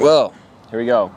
Whoa, here we go.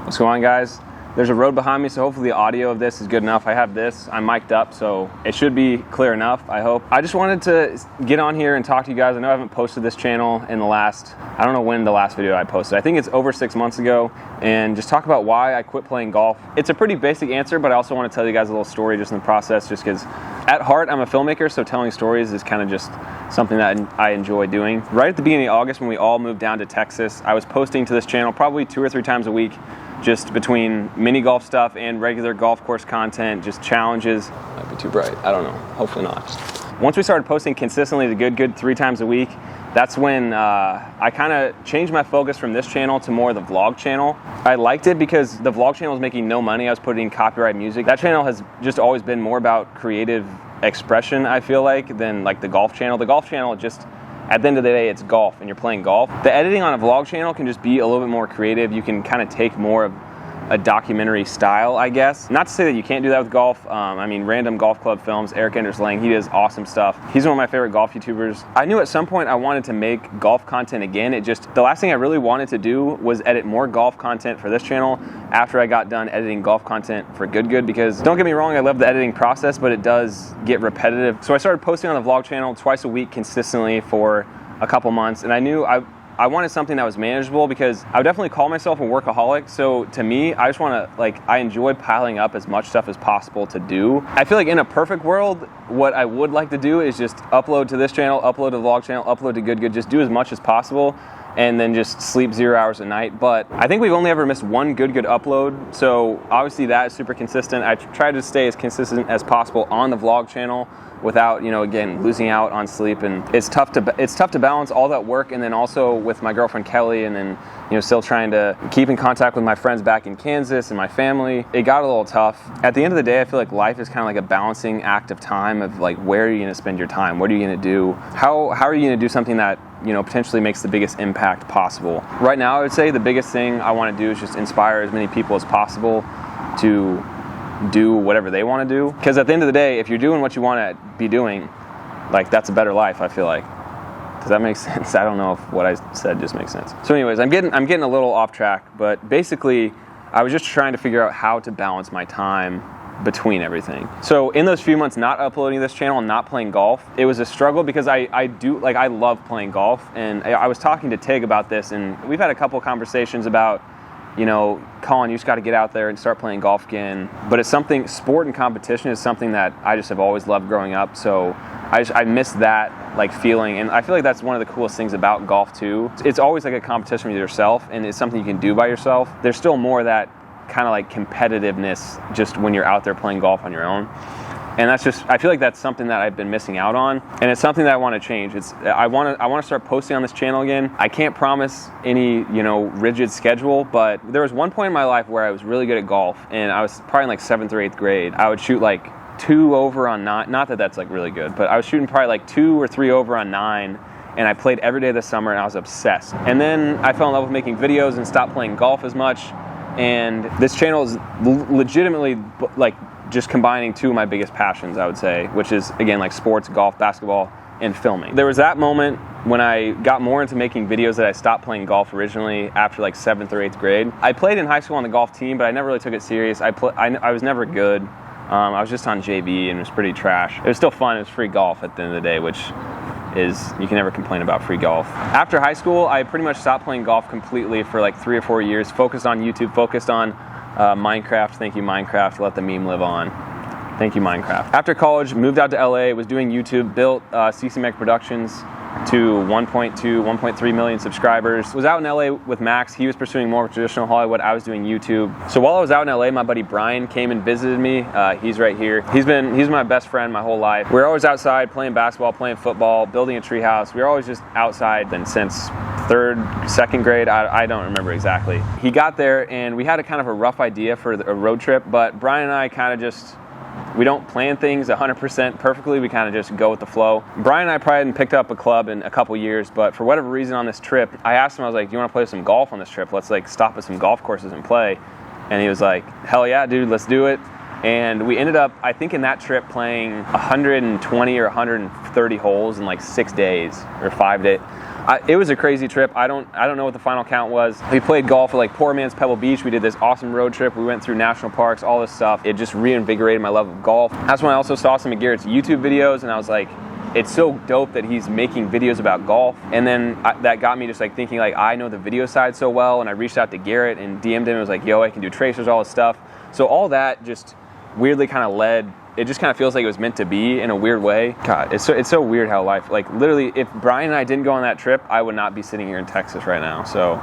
What's going on, guys? There's a road behind me, so hopefully the audio of this is good enough. I have this, I'm mic'd up, so it should be clear enough, I hope. I just wanted to get on here and talk to you guys. I know I haven't posted this channel in the last, I don't know when the last video I posted. I think it's over 6 months ago, and just talk about why I quit playing golf. It's a pretty basic answer, but I also want to tell you guys a little story just in the process, just because at heart, I'm a filmmaker, so telling stories is kind of just something that I enjoy doing. Right at the beginning of August, when we all moved down to Texas, I was posting to this channel probably 2 or 3 times a week, just between mini golf stuff and regular golf course content, just challenges. Might be too bright, I don't know, hopefully not. Once we started posting consistently the good 3 times a week, that's when I kind of changed my focus from this channel to more of the vlog channel. I liked it because the vlog channel was making no money. I was putting copyright music. That channel has just always been more about creative expression, I feel like, than like the golf channel. The golf channel just, at the end of the day, it's golf and you're playing golf. The editing on a vlog channel can just be a little bit more creative. You can kind of take more of a documentary style, I guess. Not to say that you can't do that with golf. I mean, Random Golf Club Films, Eric Enders Lang, he does awesome stuff. He's one of my favorite golf YouTubers. I knew at some point I wanted to make golf content again. The last thing I really wanted to do was edit more golf content for this channel after I got done editing golf content for Good, because don't get me wrong, I love the editing process, but it does get repetitive. So I started posting on the vlog channel twice a week consistently for a couple months, and I knew I wanted something that was manageable because I would definitely call myself a workaholic. So to me, I just want to, I enjoy piling up as much stuff as possible to do. I feel like in a perfect world, what I would like to do is just upload to this channel, upload to the vlog channel, upload to Good, just do as much as possible, and then just sleep 0 hours a night. But I think we've only ever missed one Good upload. So obviously that is super consistent. I try to stay as consistent as possible on the vlog channel without, again, losing out on sleep. And it's tough to balance all that work and then also with my girlfriend Kelly, and then still trying to keep in contact with my friends back in Kansas and my family. It got a little tough. At the end of the day, I feel like life is kind of like a balancing act of time of where are you gonna spend your time? What are you gonna do? How are you gonna do something that potentially makes the biggest impact possible? Right now, I would say the biggest thing I want to do is just inspire as many people as possible to do whatever they want to do. Because at the end of the day, if you're doing what you want to be doing, that's a better life, I feel like. Does that make sense? I don't know if what I said just makes sense. So anyways, I'm getting a little off track, but basically, I was just trying to figure out how to balance my time between everything. So in those few months not uploading this channel and not playing golf, it was a struggle because I love playing golf, and I was talking to Tig about this, and we've had a couple conversations about, Colin, you just got to get out there and start playing golf again. But it's something, sport and competition is something that I just have always loved growing up. So I miss that feeling, and I feel like that's one of the coolest things about golf too. It's always like a competition with yourself, and it's something you can do by yourself. There's still more of that kind of competitiveness just when you're out there playing golf on your own. And I feel like that's something that I've been missing out on, and it's something that I want to change. I want to start posting on this channel again. I can't promise any, rigid schedule, but there was one point in my life where I was really good at golf, and I was probably in 7th or 8th grade. I would shoot 2 over on 9, not that that's really good, but I was shooting probably 2 or 3 over on 9, and I played every day this summer, and I was obsessed. And then I fell in love with making videos and stopped playing golf as much, and this channel is legitimately just combining 2 of my biggest passions, I would say, which is, again, sports, golf, basketball, and filming. There was that moment when I got more into making videos that I stopped playing golf originally after 7th or 8th grade. I played in high school on the golf team, but I never really took it serious. I was never good. I was just on JV, and it was pretty trash. It was still fun. It was free golf at the end of the day, which is, you can never complain about free golf. After high school, I pretty much stopped playing golf completely for 3 or 4 years, focused on YouTube, focused on Minecraft. Thank you, Minecraft. Let the meme live on. Thank you, Minecraft. After college, moved out to LA, was doing YouTube, built CCMEC Productions to 1.3 million subscribers. Was out in LA with Max. He was pursuing more traditional Hollywood. I was doing YouTube. So while I was out in LA, my buddy Brian came and visited me. He's right here. He's my best friend my whole life. We were always outside playing basketball, playing football, building a treehouse. We were always just outside. And since 3rd, 2nd grade, I don't remember exactly. He got there, and we had a kind of a rough idea for a road trip, but Brian and I kind of just, we don't plan things 100% perfectly. We kind of just go with the flow. Brian and I probably hadn't picked up a club in a couple years, but for whatever reason on this trip, I asked him, I was like, do you want to play some golf on this trip? Let's stop at some golf courses and play. And he was like, hell yeah, dude, let's do it. And we ended up, I think in that trip, playing 120 or 130 holes in 6 days or 5 days. It was a crazy trip. I don't know what the final count was. We played golf at like poor man's Pebble Beach. We did this awesome road trip. We went through national parks, all this stuff. It just reinvigorated my love of golf. That's when I also saw some of Garrett's YouTube videos, and I was like, it's so dope that he's making videos about golf. And then that got me just like thinking like, I know the video side so well, and I reached out to Garrett and DM'd him and was like, yo, I can do tracers, all this stuff. So all that just weirdly kind of led, it just kind of feels like it was meant to be in a weird way. God, it's so weird how life, like literally, if Brian and I didn't go on that trip, I would not be sitting here in Texas right now. So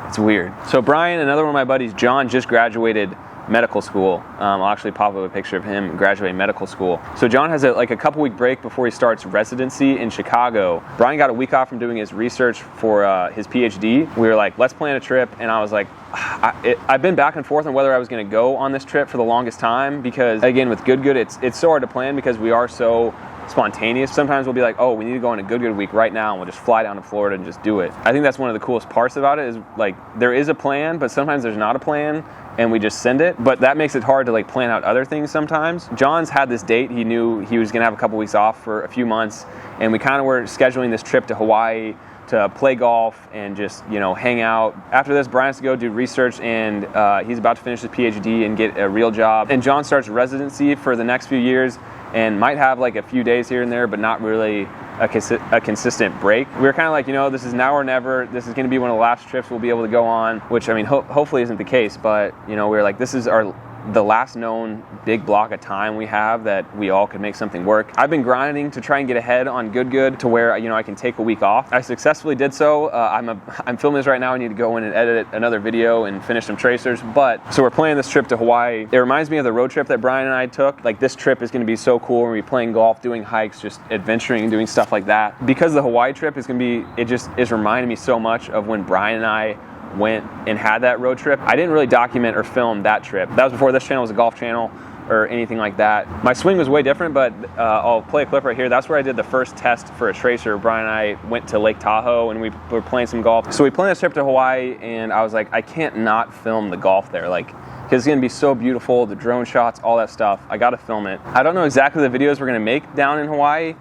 it's weird. So Brian, another one of my buddies, John, just graduated medical school. I'll actually pop up a picture of him graduating medical school. So John has a couple week break before he starts residency in Chicago. Brian got a week off from doing his research for his PhD. We were like, let's plan a trip, and I was like, I've been back and forth on whether I was going to go on this trip for the longest time, because again, with Good, it's so hard to plan because we are so spontaneous. Sometimes we'll be like, oh, we need to go on a Good week right now, and we'll just fly down to Florida and just do it. I think that's one of the coolest parts about it, is like there is a plan, but sometimes there's not a plan and we just send it. But that makes it hard to like plan out other things sometimes. John's had this date. He knew he was going to have a couple weeks off for a few months, and we kind of were scheduling this trip to Hawaii to play golf and just, you know, hang out. After this, Brian has to go do research, and he's about to finish his PhD and get a real job. And John starts residency for the next few years and might have like a few days here and there, but not really a consistent break. We were kind of like, you know, this is now or never. This is going to be one of the last trips we'll be able to go on, which I mean, hopefully isn't the case, but you know, we were like, this is the last known big block of time we have that we all could make something work. I've been grinding to try and get ahead on Good to where, you know, I can take a week off. I successfully did so. I'm filming this right now. I need to go in and edit another video and finish some tracers. But so we're planning this trip to Hawaii. It reminds me of the road trip that Brian and I took. Like, this trip is going to be so cool. We're going to be playing golf, doing hikes, just adventuring and doing stuff like that. Because the Hawaii trip is going to be, it just is reminding me so much of when Brian and I went and had that road trip. I didn't really document or film that trip. That was before this channel was a golf channel or anything like that. My swing was way different, but I'll play a clip right here. That's where I did the first test for a tracer. Brian and I went to Lake Tahoe and we were playing some golf. So we planned this trip to Hawaii, and I was like, I can't not film the golf there. Like, because it's going to be so beautiful, the drone shots, all that stuff. I got to film it. I don't know exactly the videos we're going to make down in Hawaii,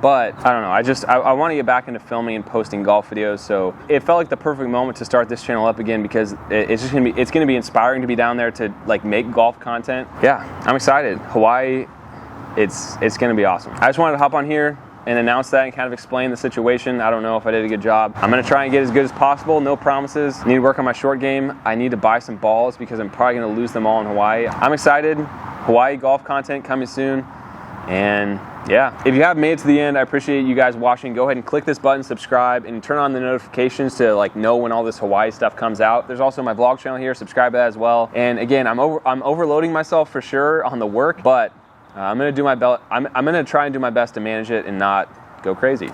but I don't know, I want to get back into filming and posting golf videos, so it felt like the perfect moment to start this channel up again, because it's going to be inspiring to be down there to like make golf content. Yeah, I'm excited. Hawaii, it's going to be awesome. I just wanted to hop on here and announce that and kind of explain the situation. I don't know if I did a good job. I'm going to try and get as good as possible, no promises. I need to work on my short game. I need to buy some balls because I'm probably going to lose them all in Hawaii. I'm excited. Hawaii golf content coming soon. And yeah, if you haven't made it to the end, I appreciate you guys watching. Go ahead and click this button, subscribe, and turn on the notifications to like know when all this Hawaii stuff comes out. There's also my vlog channel here. Subscribe to that as well. And again, I'm overloading myself for sure on the work, but I'm gonna do my best. I'm gonna try and do my best to manage it and not go crazy.